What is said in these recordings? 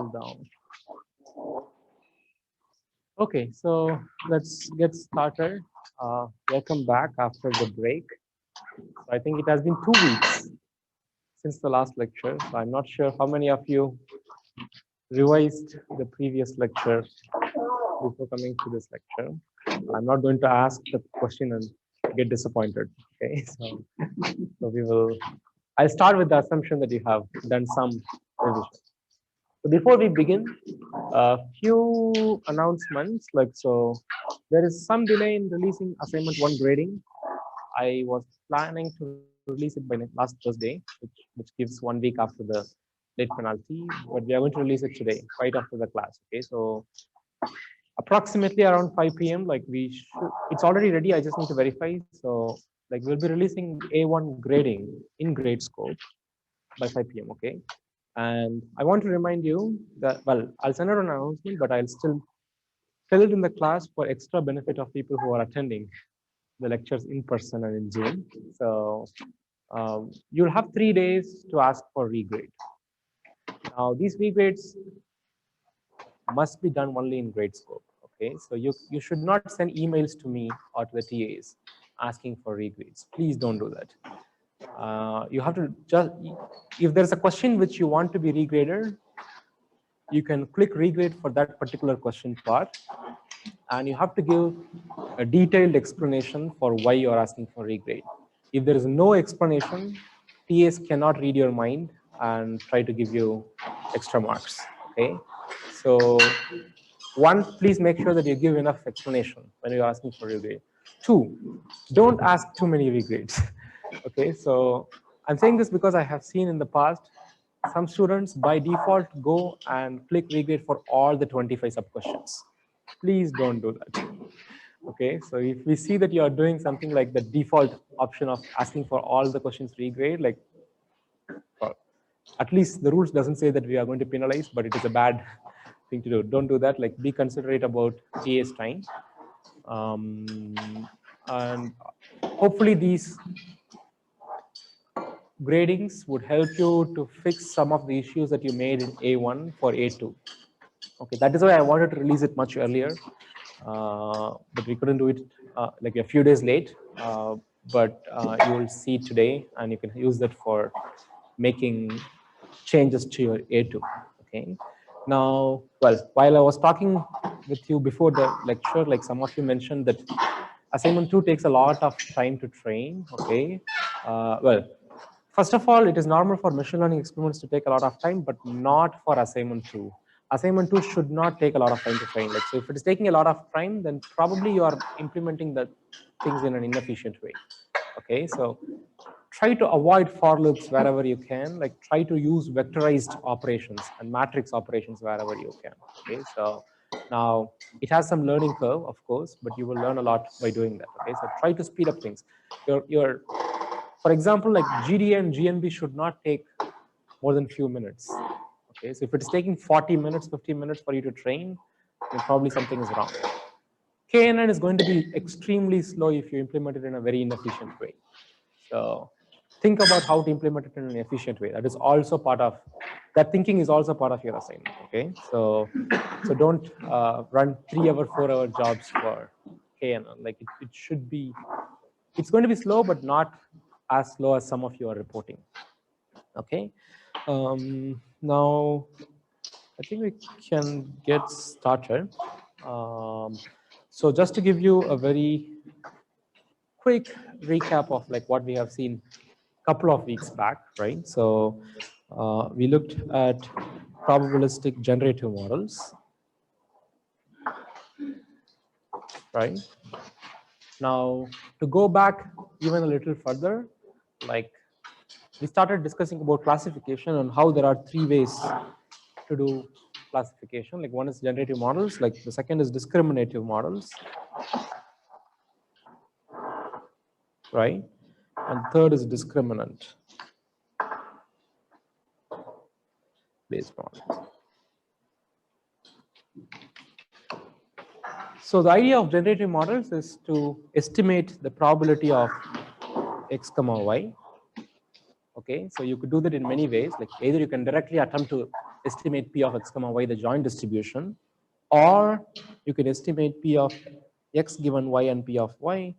scroll down. Okay, so let's get started. Welcome back after the break. So I think it has been 2 weeks since the last lecture. So I'm not sure how many of you revised the previous lecture before coming to this lecture. I'm not going to ask the question and get disappointed. Okay, so we will. I'll start with the assumption that you have done some revision. So before we begin, a few announcements. So there is some delay in releasing assignment 1 grading. I was planning to release it by last Thursday, which gives 1 week after the late penalty, but we are going to release it today, right after the class. Okay, so approximately around 5 p.m. It's already ready. I just need to verify. So we'll be releasing A1 grading in Gradescope by 5 p.m. Okay. And I want to remind you that, well, I'll send out an announcement, but I'll still fill it in the class for extra benefit of people who are attending the lectures in person and in Zoom. So you'll have 3 days to ask for regrade. Now, these regrades must be done only in Gradescope. Okay, so you should not send emails to me or to the TAs asking for regrades. Please don't do that. You have to just, if there's a question which you want to be regraded, you can click regrade for that particular question part, and you have to give a detailed explanation for why you're asking for regrade. If there is no explanation, TAs cannot read your mind and try to give you extra marks. Okay, so 1, please make sure that you give enough explanation when you're asking for regrade. 2, don't ask too many regrades. Okay, so I'm saying this because I have seen in the past some students by default go and click regrade for all the 25 sub-questions. Please don't do that. Okay, so if we see that you are doing something like the default option of asking for all the questions regrade, at least the rules doesn't say that we are going to penalize, but it is a bad thing to do. Don't do that. Be considerate about TA's time. And hopefully these gradings would help you to fix some of the issues that you made in A1 for A2. Okay, that is why I wanted to release it much earlier, but we couldn't do it a few days late. But you will see today, and you can use that for making changes to your A2. Okay. Now, well, while I was talking with you before the lecture, some of you mentioned that assignment 2 takes a lot of time to train. Okay. Well, first of all, it is normal for machine learning experiments to take a lot of time, but not for assignment 2. Assignment 2 should not take a lot of time to train. So if it is taking a lot of time, then probably you are implementing the things in an inefficient way. Okay, so try to avoid for loops wherever you can. Try to use vectorized operations and matrix operations wherever you can. Okay, so now it has some learning curve, of course, but you will learn a lot by doing that. Okay, so try to speed up things. For example, GDA and GNB should not take more than a few minutes. Okay, so if it's taking 40 minutes, 50 minutes for you to train, then probably something is wrong. KNN is going to be extremely slow if you implement it in a very inefficient way. So think about how to implement it in an efficient way. That is also part of, that thinking is also part of your assignment. Okay, so don't run 3-hour, 4-hour jobs for KNN. It should be, it's going to be slow, but not as slow as some of you are reporting. Okay, now I think we can get started. So just to give you a very quick recap of what we have seen a couple of weeks back, right? So we looked at probabilistic generative models, right? Now, to go back even a little further, we started discussing about classification and how there are 3 ways to do classification. One is generative models, the second is discriminative models, right? And third is discriminant based models. So the idea of generative models is to estimate the probability of x comma y. Okay, so you could do that in many ways. Either you can directly attempt to estimate P of x comma y, the joint distribution, or you can estimate P of x given y and P of y,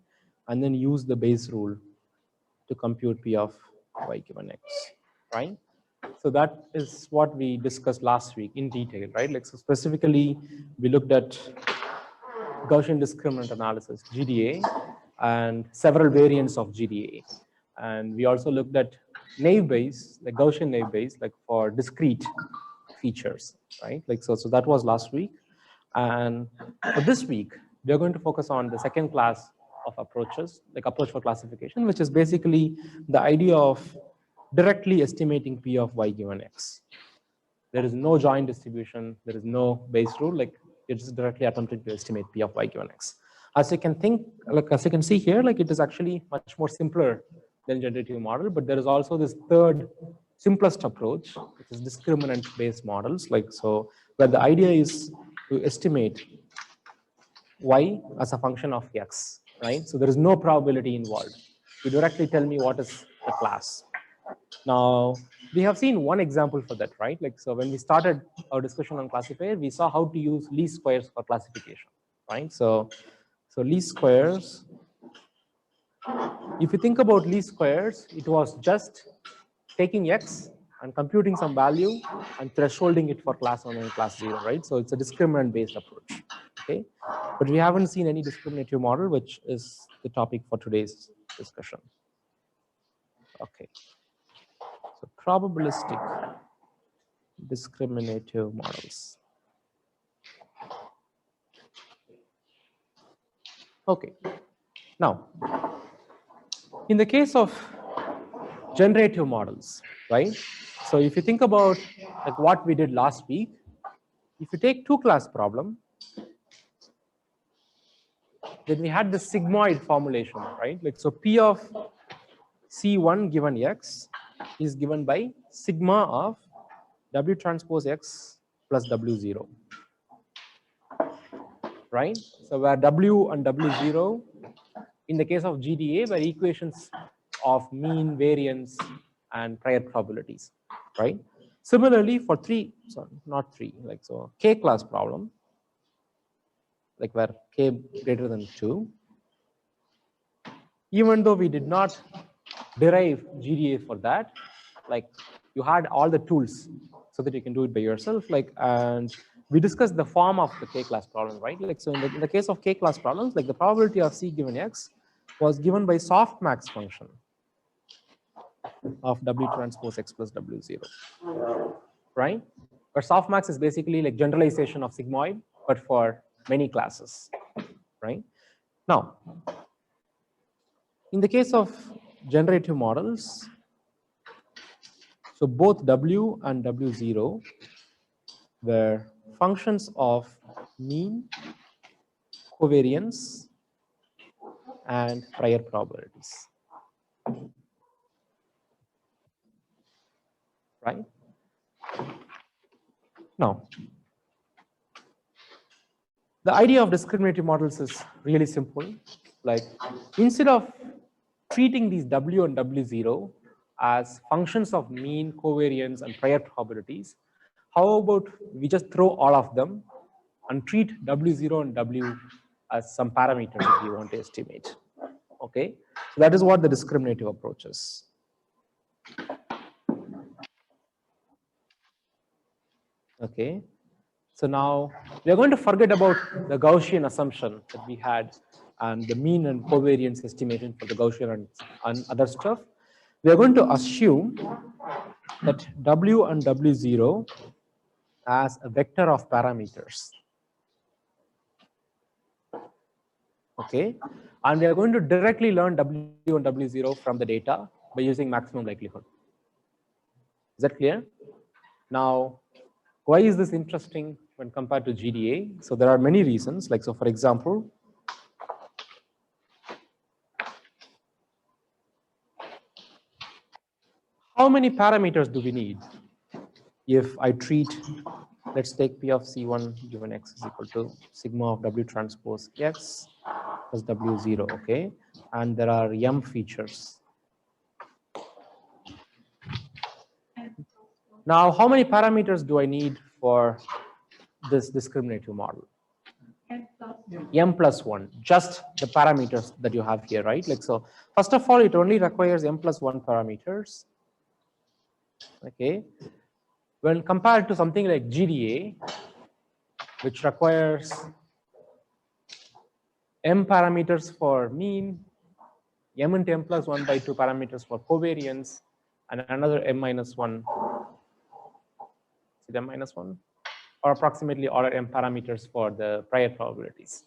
and then use the Bayes rule to compute P of y given x, right? So that is what we discussed last week in detail, right? Like, so specifically, we looked at Gaussian discriminant analysis, GDA, and several variants of GDA. And we also looked at naive Bayes, like Gaussian naive Bayes, like for discrete features, right? Like, so that was last week. And for this week, we are going to focus on the second class of approaches, like approach for classification, which is basically the idea of directly estimating P of y given x. There is no joint distribution, there is no Bayes rule, like you're just directly attempting to estimate P of y given x. As you can think, like as you can see here, like it is actually much more simpler than generative model, but there is also this third simplest approach, which is discriminant-based models. Like, so where the idea is to estimate y as a function of x, right? So there is no probability involved. You directly tell me what is the class. Now, we have seen one example for that, right? Like, so when we started our discussion on classifier, we saw how to use least squares for classification, right? So least squares, if you think about least squares, it was just taking x and computing some value and thresholding it for class 1 and class 0, right? So it's a discriminant-based approach, okay? But we haven't seen any discriminative model, which is the topic for today's discussion. Okay. So probabilistic discriminative models. Okay. Now, in the case of generative models, right? So if you think about like what we did last week, if you take two-class problem, then we had the sigmoid formulation, right? Like, so P of C1 given x is given by sigma of W transpose x plus W0, right? So where W and W0 in the case of GDA were equations of mean, variance, and prior probabilities, right? Similarly, for K class problem, like where K greater than 2, even though we did not derive GDA for that, like you had all the tools so that you can do it by yourself, like, and we discussed the form of the K class problem, right? Like, so in the case of K class problems, like the probability of C given x was given by softmax function of W transpose x plus W0, right? But softmax is basically like generalization of sigmoid, but for many classes, right? Now, in the case of generative models, so both W and W0 were functions of mean, covariance, and prior probabilities, right? Now, the idea of discriminative models is really simple. Like, instead of treating these W and W0 as functions of mean, covariance, and prior probabilities, how about we just throw all of them and treat W0 and W as some parameters that we want to estimate, okay? So that is what the discriminative approach is. Okay, so now we are going to forget about the Gaussian assumption that we had and the mean and covariance estimation for the Gaussian and other stuff. We are going to assume that W and W0 as a vector of parameters. Okay, and we are going to directly learn W and W0 from the data by using maximum likelihood. Is that clear? Now, why is this interesting when compared to GDA? So there are many reasons. Like, so for example, how many parameters do we need if I treat, let's take P of C1 given x is equal to sigma of W transpose x plus W0, okay? And there are M features. Now, how many parameters do I need for this discriminative model? M plus 1, just the parameters that you have here, right? Like, so first of all, it only requires M plus 1 parameters. Okay. When compared to something like GDA, which requires M parameters for mean, M into M plus 1 by 2 parameters for covariance, and another M minus 1, is it M minus 1? Or approximately order M parameters for the prior probabilities,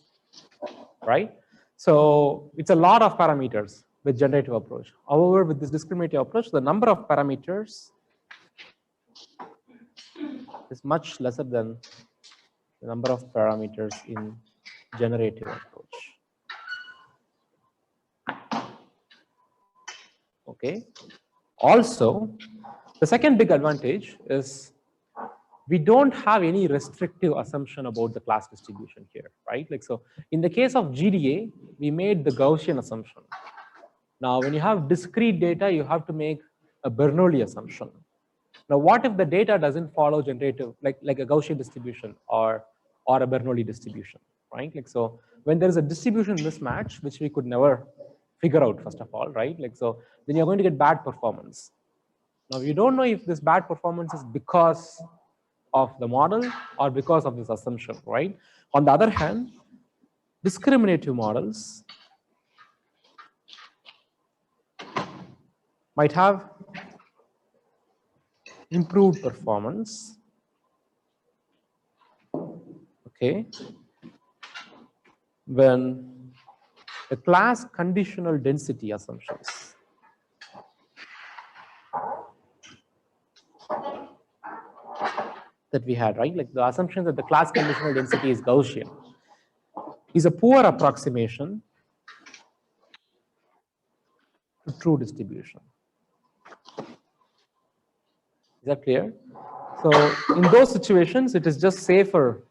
right? So it's a lot of parameters with generative approach. However, with this discriminative approach, the number of parameters is much lesser than the number of parameters in generative approach. Okay. Also, the second big advantage is we don't have any restrictive assumption about the class distribution here, right? Like, so in the case of GDA, we made the Gaussian assumption. Now, when you have discrete data, you have to make a Bernoulli assumption. Now, what if the data doesn't follow generative, like a Gaussian distribution or a Bernoulli distribution, right? Like, so when there is a distribution mismatch, which we could never figure out, first of all, right? Like, so then you're going to get bad performance. Now, you don't know if this bad performance is because of the model or because of this assumption, right? On the other hand, discriminative models might have improved performance, okay, when the class conditional density assumptions that we had, right? Like the assumption that the class conditional density is Gaussian is a poor approximation to true distribution. Is that clear? So in those situations, it is just safer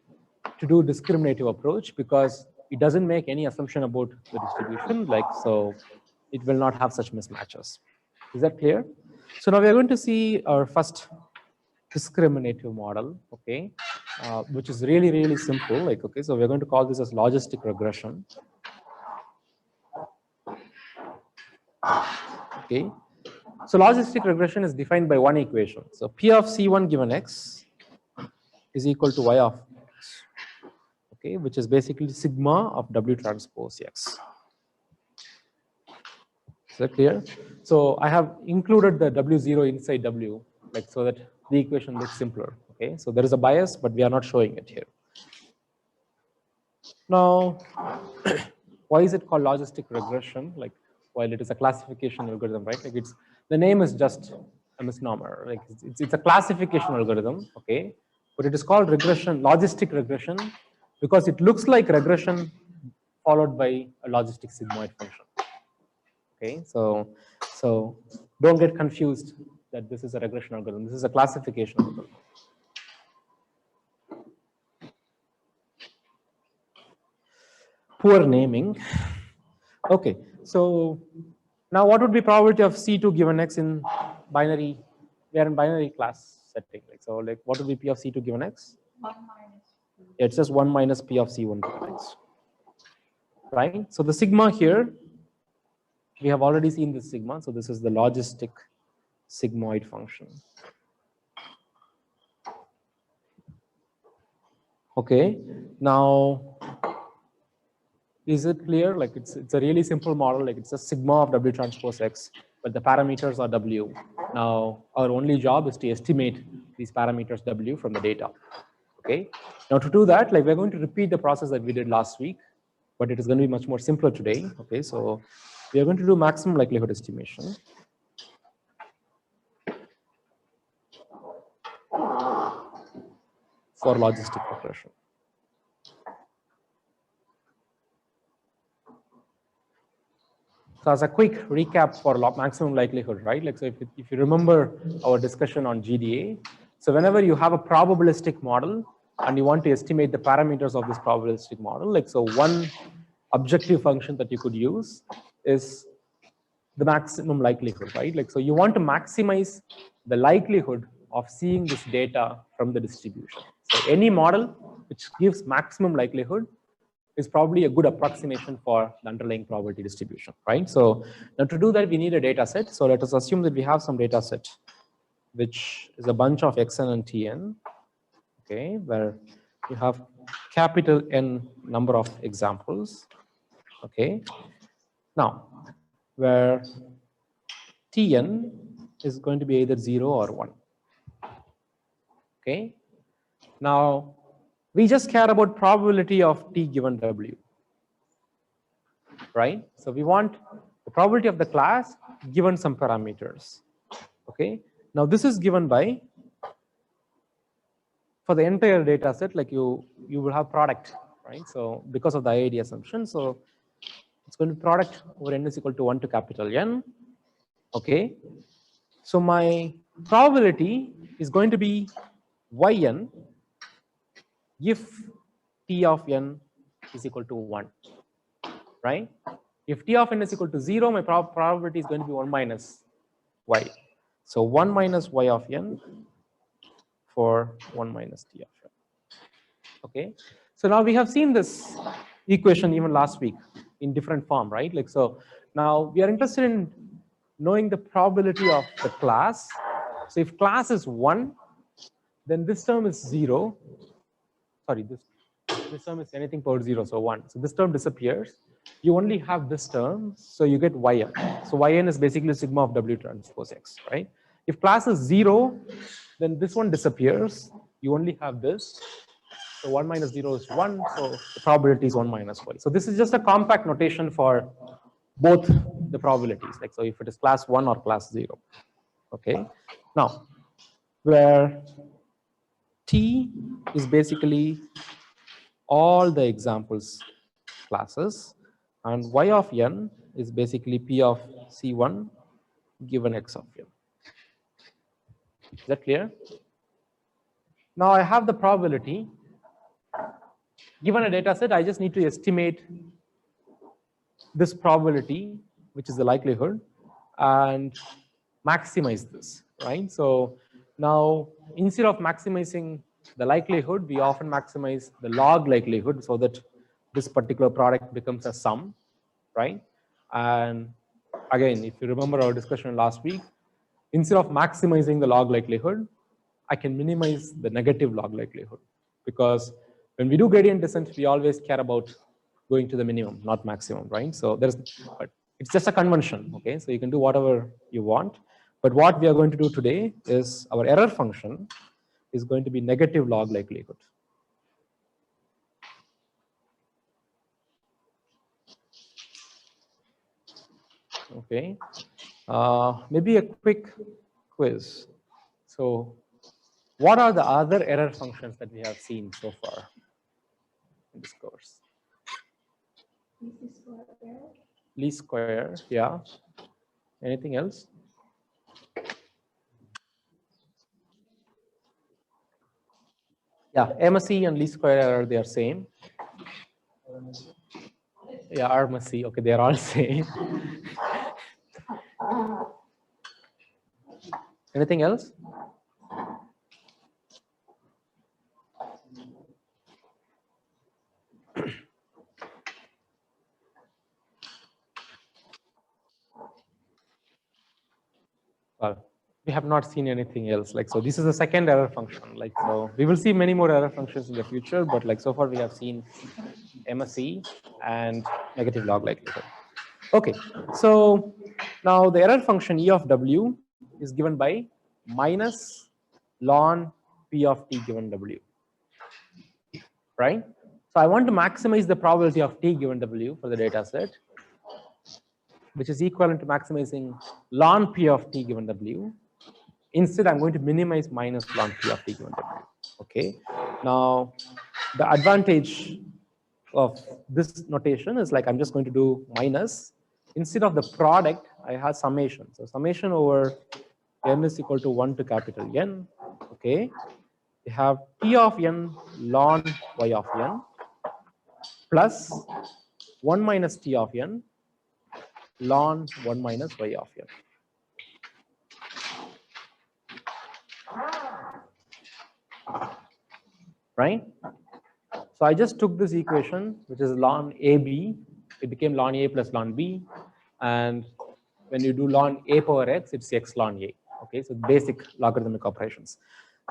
to do discriminative approach because it doesn't make any assumption about the distribution, like, so it will not have such mismatches. Is that clear? So now we are going to see our first discriminative model, okay, which is really, really simple. Like, okay, so we're going to call this as logistic regression. Okay, so logistic regression is defined by one equation. So P of C1 given X is equal to Y of X, okay, which is basically sigma of W transpose X. Is that clear? So I have included the W0 inside W, like, so that the equation looks simpler. Okay, so there is a bias, but we are not showing it here. Now, why is it called logistic regression? Like, while it is a classification algorithm, right? Like, it's the name is just a misnomer. Like, it's a classification algorithm, okay? But it is called regression, logistic regression, because it looks like regression followed by a logistic sigmoid function. Okay, so don't get confused that this is a regression algorithm. This is a classification algorithm. Poor naming. Okay, so now what would be probability of C2 given X in binary? We are in binary class setting. Like, so, like, what would be P of C2 given X? 1 minus. Yeah, it's just 1 minus P of C1 given X. Right? So the sigma here, we have already seen this sigma. So this is the logistic sigmoid function. Okay, now is it clear? Like, it's a really simple model. Like, it's a sigma of W transpose X, but the parameters are W. Now our only job is to estimate these parameters W from the data. Okay, now to do that, like, we're going to repeat the process that we did last week, but it is going to be much more simpler today. Okay, so we are going to do maximum likelihood estimation. For logistic regression. So as a quick recap for maximum likelihood, right? Like, so if you remember our discussion on GDA, so whenever you have a probabilistic model and you want to estimate the parameters of this probabilistic model, like, so one objective function that you could use is the maximum likelihood, right? Like, so you want to maximize the likelihood of seeing this data from the distribution. So any model which gives maximum likelihood is probably a good approximation for the underlying probability distribution, right? So now to do that, we need a data set. So let us assume that we have some data set, which is a bunch of xn and tn, okay, where you have capital N number of examples, okay. Now, where Tn is going to be either 0 or 1, okay. Now, we just care about probability of T given W, right? So we want the probability of the class given some parameters, okay. Now, this is given by, for the entire data set, like you will have product, right? So because of the IID assumption, so it's going to be product over n is equal to 1 to capital N, okay. So my probability is going to be yn if T of n is equal to 1, right? If T of n is equal to 0, my probability is going to be 1 minus y. So 1 minus y of n for 1 minus T of n. Okay, so now we have seen this equation even last week in different form, right? Like, so now we are interested in knowing the probability of the class. So if class is 1, then this term is 0. Sorry, this term is anything power 0, so 1. So this term disappears. You only have this term, so you get yn. So yn is basically sigma of w transpose x, right? If class is 0, then this one disappears. You only have this. So 1 minus 0 is 1, so the probability is 1 minus y. So this is just a compact notation for both the probabilities. Like, so if it is class 1 or class 0. Okay. Now, where T is basically all the examples classes, and y of n is basically p of c1 given x of n. Is that clear? Now I have the probability. Given a data set, I just need to estimate this probability, which is the likelihood, and maximize this, right? So now, instead of maximizing the likelihood, we often maximize the log likelihood so that this particular product becomes a sum, right? And again, if you remember our discussion last week, instead of maximizing the log likelihood, I can minimize the negative log likelihood, because when we do gradient descent, we always care about going to the minimum, not maximum, right? So but it's just a convention, okay? So you can do whatever you want. But what we are going to do today is our error function is going to be negative log likelihood. Okay. Maybe a quick quiz. So what are the other error functions that we have seen so far in this course? Least square, yeah. Anything else? Yeah, MSE and least square error, they are same. Yeah, RMSE, okay, they are all same. Anything else? Well, we have not seen anything else. Like, so this is the second error function. Like, so we will see many more error functions in the future, but like so far we have seen MSE and negative log likelihood. Okay, so now the error function E of W is given by minus ln P of T given W, right? So I want to maximize the probability of T given W for the data set, which is equivalent to maximizing ln P of T given W. Instead, I'm going to minimize minus ln P of T given W. Okay. Now, the advantage of this notation is like I'm just going to do minus. Instead of the product, I have summation. So summation over n is equal to 1 to capital N. Okay. We have P of n ln y of n plus 1 minus T of n ln 1 minus y of n. right? So I just took this equation, which is ln AB. It became ln A plus ln B. And when you do ln A power x, it's x ln A. Okay, so basic logarithmic operations.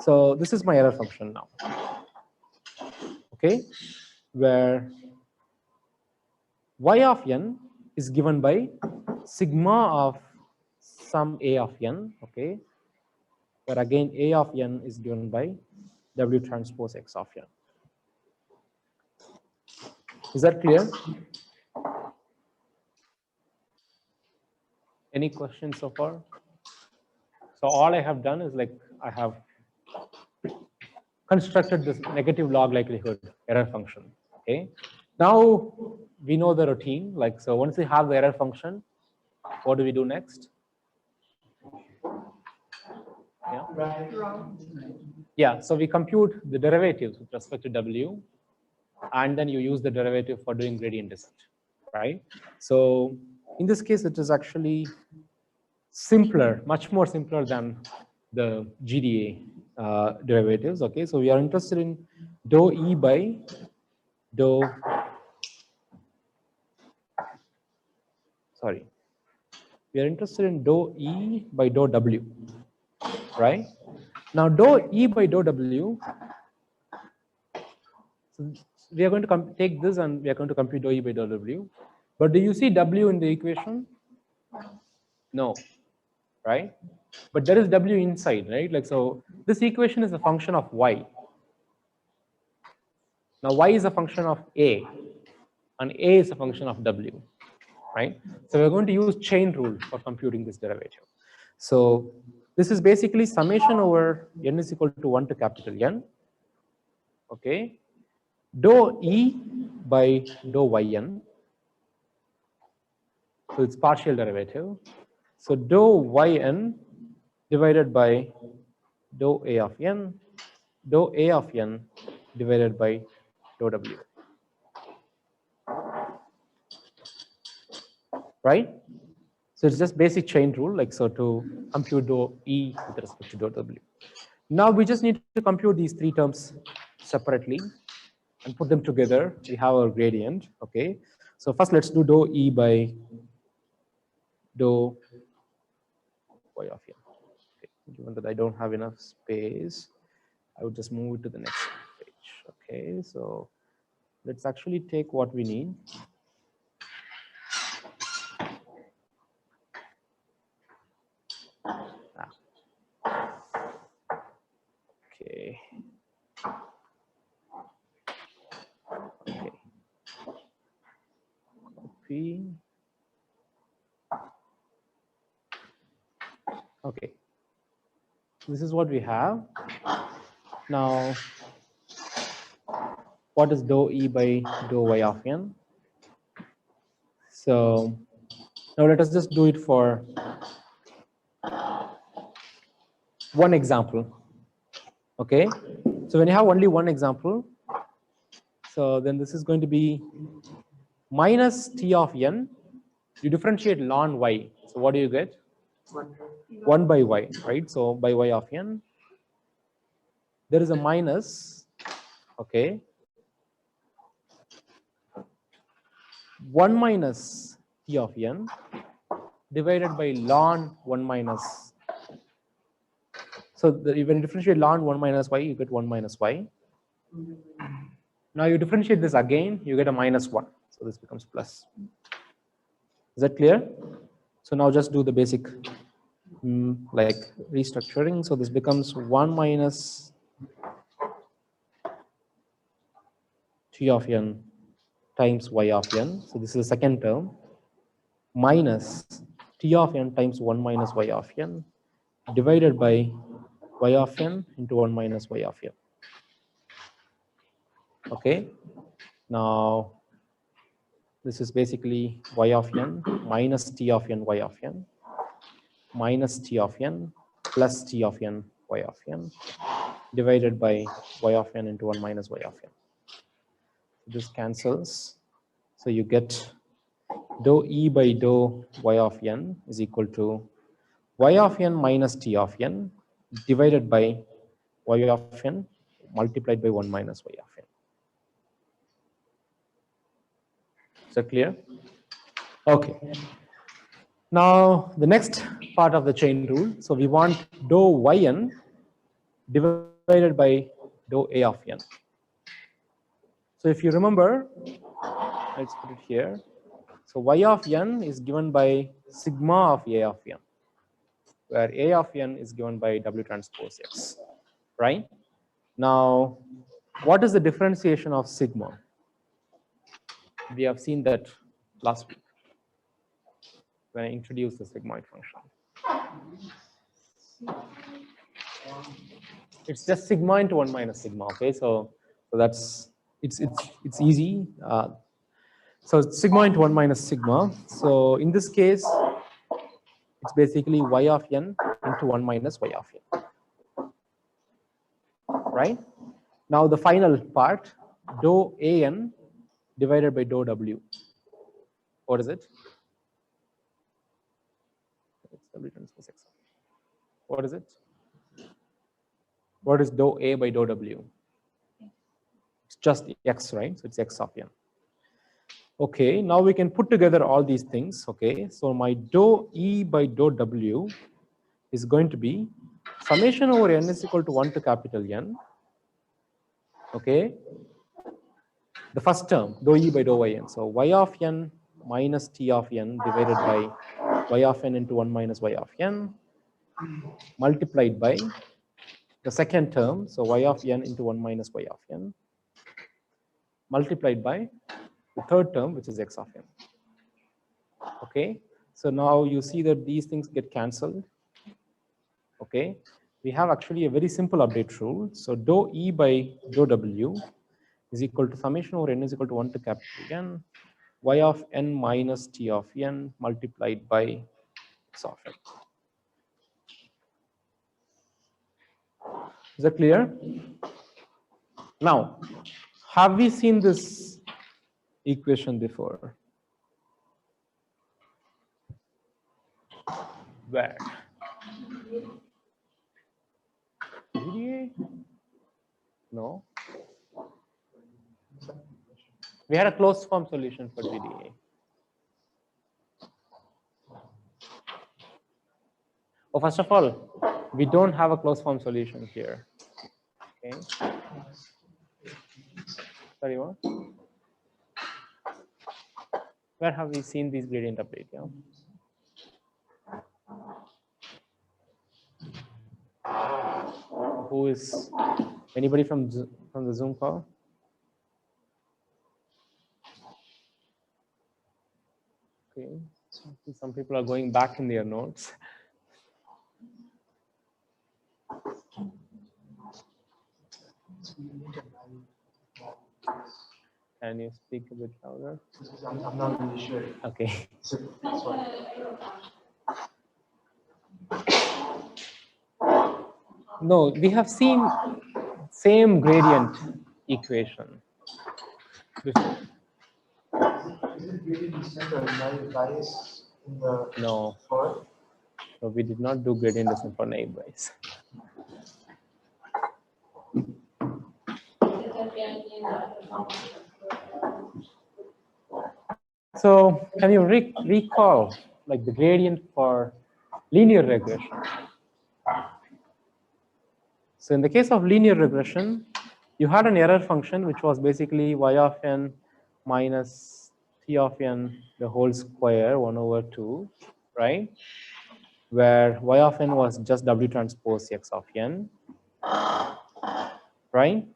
So this is my error function now. Okay, where y of n is given by sigma of some A of n. Okay, where again A of n is given by W transpose x of n. Is that clear? Any questions so far? So all I have done is like I have constructed this negative log likelihood error function. Okay. Now we know the routine. Like so, once we have the error function, what do we do next? Yeah. Yeah. So we compute the derivatives with respect to W, and then you use the derivative for doing gradient descent, right? So in this case, it is actually simpler, much more simpler than the GDA derivatives. Okay, so we are interested in dou E by dou, sorry, we are interested in dou E by dou W, right? Now dou E by dou W, so we are going to take this and we are going to compute dou E by dou W. But do you see W in the equation? No, right? But there is W inside, right? Like so, this equation is a function of Y. Now Y is a function of A, and A is a function of W, right? So we're going to use chain rule for computing this derivative. So this is basically summation over n is equal to 1 to capital N, okay? Dou E by dou Yn, so it's partial derivative. So dou Yn divided by dou A of N, dou A of N divided by dou W, right? So it's just basic chain rule, like so to compute dou E with respect to dou W. Now we just need to compute these three terms separately and put them together. We have our gradient, okay? So first let's do dou E by dou Y of N. Okay. Given that I don't have enough space, I would just move it to the next page, okay? So let's actually take what we need. Okay. Okay. Copy. Okay. This is what we have. Now, what is dou E by dou Y of N? So now let us just do it for one example. Okay. So when you have only one example, so then this is going to be minus T of N. You differentiate ln Y. So what do you get? 1 by Y, right? So by Y of N, there is a minus, okay, 1 minus T of N divided by ln 1 minus. So when you differentiate ln 1 minus Y, you get 1 minus Y. Now you differentiate this again, you get a minus 1. So this becomes plus. Is that clear? So now just do the basic like restructuring. So this becomes 1 minus T of N times Y of N. So this is the second term, minus T of N times 1 minus Y of N divided by Y of N into 1 minus Y of N. Okay. Now this is basically Y of N minus T of N Y of N minus T of N plus T of N Y of N divided by Y of N into 1 minus Y of N. This cancels. So you get dou E by dou Y of N is equal to Y of N minus T of N divided by Y of N multiplied by 1 minus y of n. Is that clear? Okay. Now, the next part of the chain rule. So we want dou yn divided by dou a of n. So if you remember, let's put it here. So y of n is given by sigma of a of n, where a of n is given by w transpose x, right? Now, what is the differentiation of sigma? We have seen that last week when I introduced the sigmoid function. It's just sigma into 1 minus sigma. Okay, so that's it's easy. So sigma into 1 minus sigma. So in this case, it's basically y of n into 1 minus y of n. Right? Now the final part, dou an divided by dou w. What is it? What is it? What is dou a by dou w? It's just x, right? So it's x of n. Okay, now we can put together all these things. Okay, so my dou e by dou w is going to be summation over n is equal to 1 to capital N. Okay, the first term, dou e by dou yn. So y of n minus t of n divided by y of n into 1 minus y of n multiplied by the second term, so y of n into 1 minus y of n multiplied by the third term, which is x of n. Okay, so now you see that these things get cancelled. Okay, we have actually a very simple update rule. So dou e by dou w is equal to summation over n is equal to 1 to capital N, y of n minus t of n multiplied by x of n. Is that clear? Now, have we seen this equation before? Where? GDA? No. We had a closed form solution for GDA. Oh, first of all, we don't have a closed form solution here. Okay. Sorry, what? Where have we seen these gradient update? Yeah. Who is anybody from the Zoom call? Okay. Some people are going back in their notes. Can you speak a bit louder? I'm not really sure. Okay. No, we have seen same gradient equation before. Is it gradient descent or naive bias in the No. floor? So we did not do gradient descent for naive Bayes. So can you recall like the gradient for linear regression? So in the case of linear regression, you had an error function which was basically y of n minus t of n the whole square 1 over 2, right? Where y of n was just w transpose x of n, right?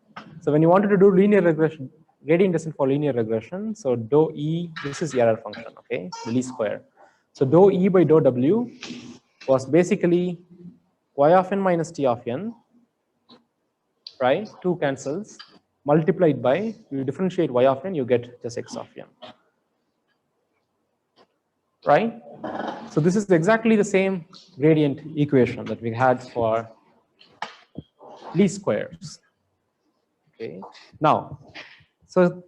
So when you wanted to do linear regression, gradient descent for linear regression, so dou e, this is the error function, okay, the least square. So dou e by dou w was basically y of n minus t of n, right? 2 cancels, multiplied by, you differentiate y of n, you get just x of n, right? So this is exactly the same gradient equation that we had for least squares. Okay. Now, so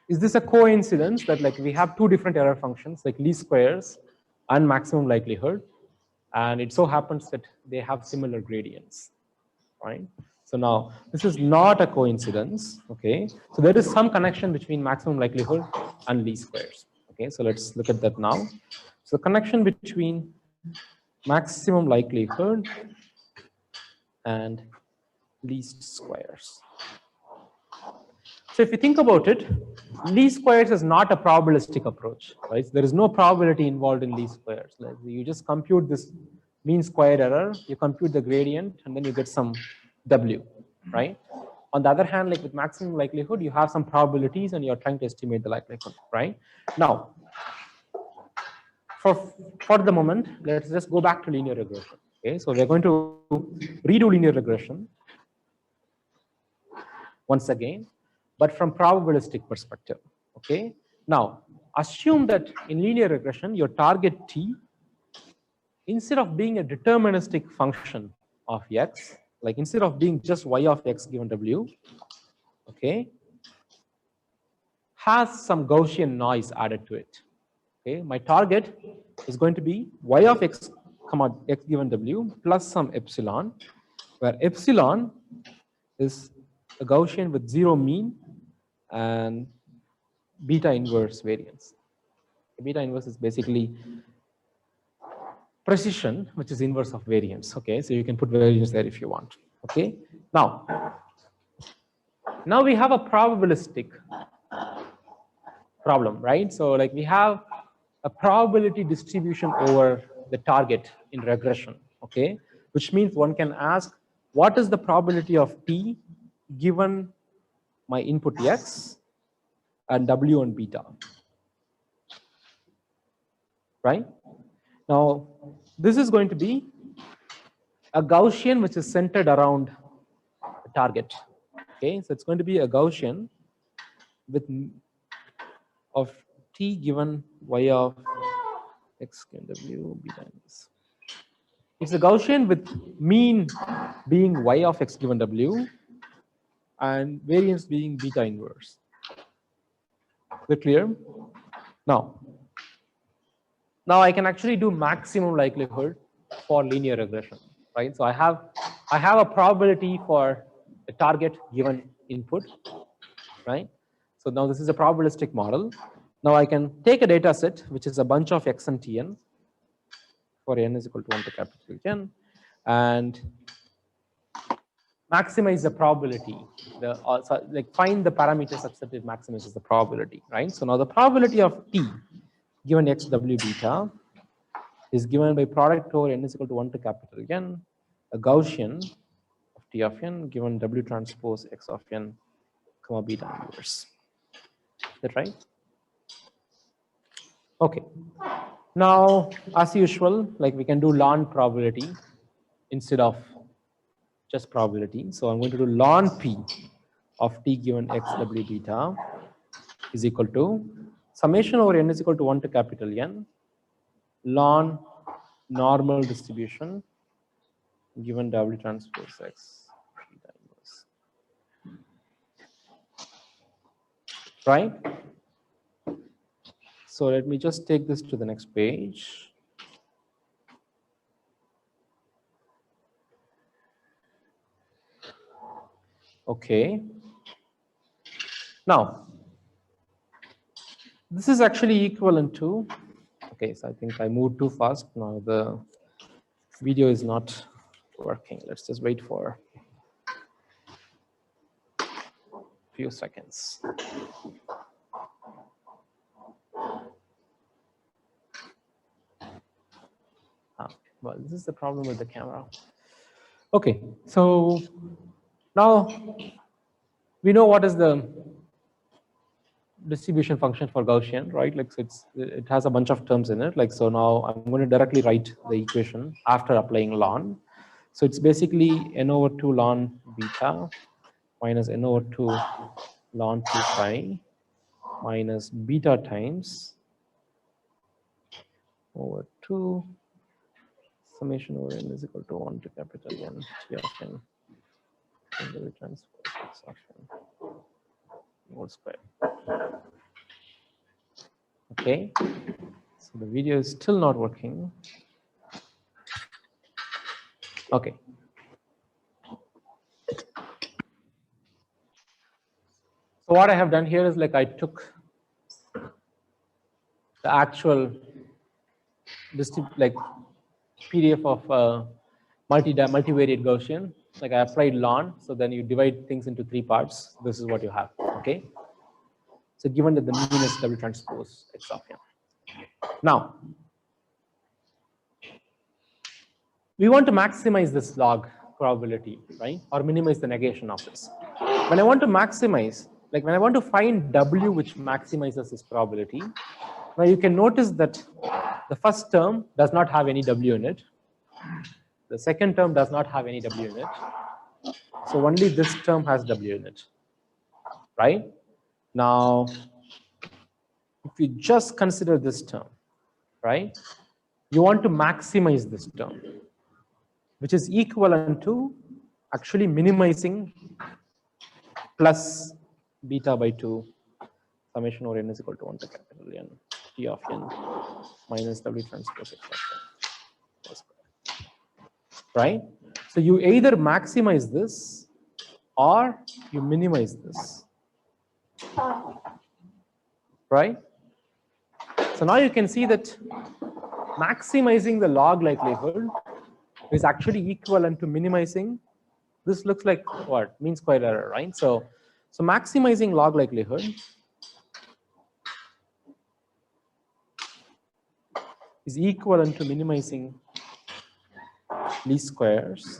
is this a coincidence that like we have two different error functions like least squares and maximum likelihood, and it so happens that they have similar gradients, right? So So now this is not a coincidence. Okay, so there is some connection between maximum likelihood and least squares. Okay, so let's look at that now. So connection between maximum likelihood and least squares. So if you think about it, least squares is not a probabilistic approach, right? There is no probability involved in least squares. Like you just compute this mean square error, you compute the gradient, and then you get some W, right? On the other hand, like with maximum likelihood, you have some probabilities and you're trying to estimate the likelihood, right? Now, for the moment, let's just go back to linear regression. Okay, so we're going to redo linear regression once again, but from probabilistic perspective. Okay, now assume that in linear regression, your target T, instead of being a deterministic function of X, like instead of being just Y of X given W, okay, has some Gaussian noise added to it. Okay, my target is going to be Y of X, comma X given W plus some epsilon, where epsilon is a Gaussian with zero mean and beta inverse variance. Beta inverse is basically precision, which is inverse of variance. Okay, so you can put variance there if you want. Okay, now we have a probabilistic problem, right? So like we have a probability distribution over the target in regression. Okay, which means one can ask, what is the probability of T given my input X and W and beta, right? Now, this is going to be a Gaussian which is centered around a target. Okay, so it's going to be a Gaussian with of T given Y of X given W beta inverse. It's a Gaussian with mean being Y of X given W and variance being beta inverse. Is that clear? Now I can actually do maximum likelihood for linear regression, right? So I have a probability for a target given input, right? So now this is a probabilistic model. Now I can take a data set, which is a bunch of X and Tn for n is equal to 1 to capital N, and maximize the probability. So like find the parameter such that it maximizes the probability, right? So now the probability of T given X W beta is given by product over n is equal to 1 to capital N, a Gaussian of T of n given W transpose X of n, comma beta inverse. Is that right? Okay. Now, as usual, like we can do ln probability instead of just probability. So I'm going to do ln P of T given X W beta is equal to summation over n is equal to 1 to capital N ln normal distribution given W transpose X beta inverse. Right? So let me just take this to the next page. Okay. Now, this is actually equivalent to, okay, so I think I moved too fast. Now the video is not working. Let's just wait for a few seconds. Well, this is the problem with the camera. Okay, so now we know what is the distribution function for Gaussian, right? Like so it has a bunch of terms in it. Like so now I'm going to directly write the equation after applying ln. So it's basically n over 2 ln beta minus n over 2 ln 2 pi minus beta times over 2 summation over n is equal to 1 to capital N T of n and the transpose X of n whole square. Okay, so the video is still not working. Okay. what I have done here is like I took the actual like PDF of multivariate Gaussian. Like I applied ln, so then you divide things into 3 parts. This is what you have. Okay. So given that the mean is W transpose X of n. Now, we want to maximize this log probability, right? Or minimize the negation of this. When I want to maximize, like when I want to find W which maximizes this probability, now you can notice that the first term does not have any W in it. The second term does not have any W in it. So only this term has W in it, right? Now, if you just consider this term, right? You want to maximize this term, which is equivalent to actually minimizing plus beta by 2 summation over n is equal to 1 to capital N T of n minus W transpose X of n. Right? So you either maximize this or you minimize this. Right? So now you can see that maximizing the log likelihood is actually equivalent to minimizing. This looks like what? Mean square error, right? So maximizing log likelihood is equivalent to minimizing least squares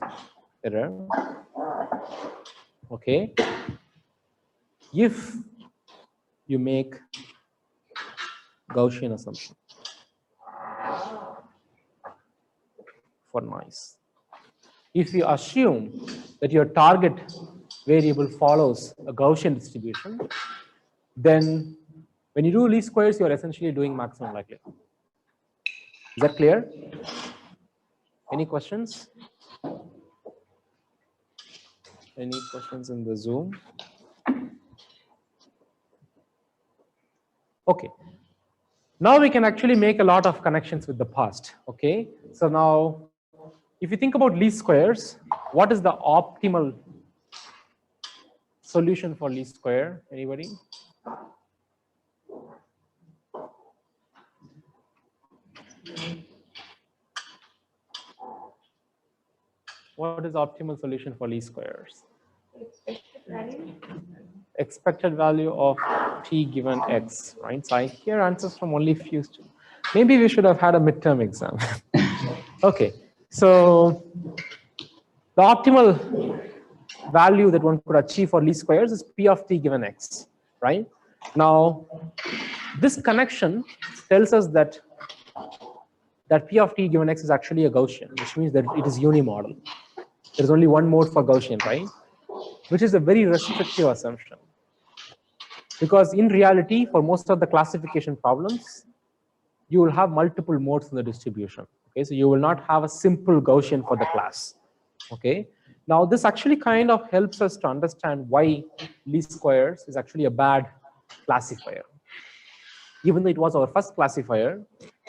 error. Okay. If you make Gaussian assumption for noise. If you assume that your target variable follows a Gaussian distribution, then when you do least squares, you're essentially doing maximum likelihood. Is that clear? Any questions? Any questions in the Zoom? Okay. Now we can actually make a lot of connections with the past. Okay. So now, if you think about least squares, what is the optimal solution for least square? Anybody? What is the optimal solution for least squares? Expected value of t given x, right? So I hear answers from only few students. Maybe we should have had a midterm exam. Okay, so the optimal value that one could achieve for least squares is p of t given x, right? Now, this connection tells us that p of t given x is actually a Gaussian, which means that it is unimodal. There's only one mode for Gaussian, right? Which is a very restrictive assumption. Because in reality, for most of the classification problems, you will have multiple modes in the distribution. Okay, so you will not have a simple Gaussian for the class. Okay, now this actually kind of helps us to understand why least squares is actually a bad classifier. Even though it was our first classifier,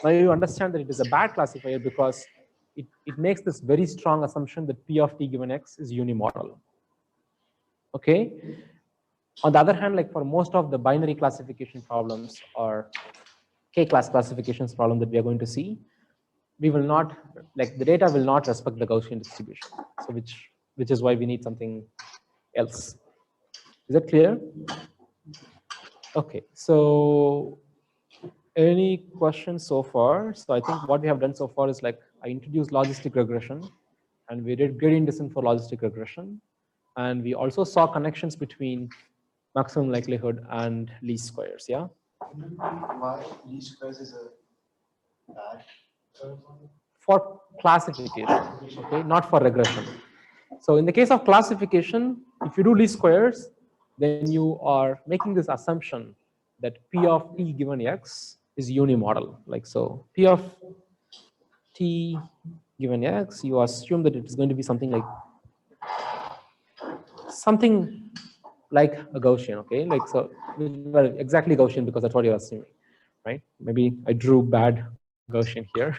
now you understand that it is a bad classifier because it makes this very strong assumption that p of t given x is unimodal. Okay. On the other hand, like for most of the binary classification problems or k-class classifications problem that we are going to see, we will not, like the data will not respect the Gaussian distribution. So which is why we need something else. Is that clear? Okay, so any questions so far? So I think what we have done so far is like I introduced logistic regression and we did gradient descent for logistic regression. And we also saw connections between maximum likelihood and least squares, yeah? Why least squares is a bad term? For classification, okay, not for regression. So in the case of classification, if you do least squares, then you are making this assumption that p of t given x is unimodal. Like so, p of t given x, you assume that it is going to be something like a Gaussian, okay? Like so, well, exactly Gaussian because that's what you're assuming, right? Maybe I drew bad Gaussian here,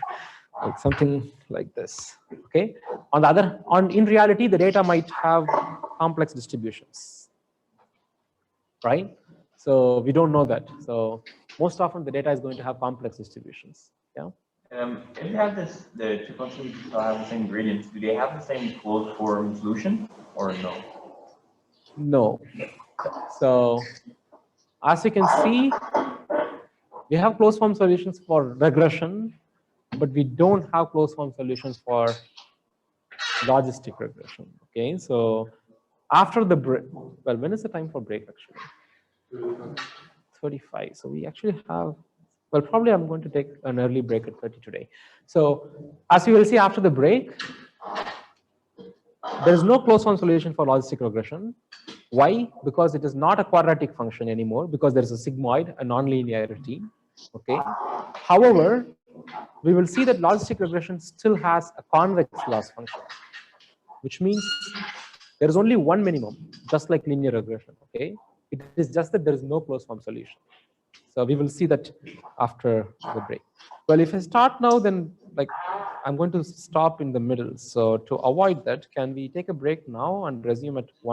like something like this, okay? In reality, the data might have complex distributions. right? So we don't know that. So most often the data is going to have complex distributions. Yeah. If they have the two functions have the same gradients, do they have the same closed form solution or no? No. So as you can see, we have closed form solutions for regression, but we don't have closed form solutions for logistic regression. Okay, so after the break, well, when is the time for break actually? 35. So we actually have, well, probably I'm going to take an early break at 30 today. So as you will see after the break, there is no closed form solution for logistic regression. Why? Because it is not a quadratic function anymore, because there is a sigmoid, a nonlinearity. Okay. However, we will see that logistic regression still has a convex loss function, which means there is only one minimum, just like linear regression. Okay. It is just that there is no closed form solution. So we will see that after the break. Well, if I start now, then like I'm going to stop in the middle. So to avoid that, can we take a break now and resume at 1?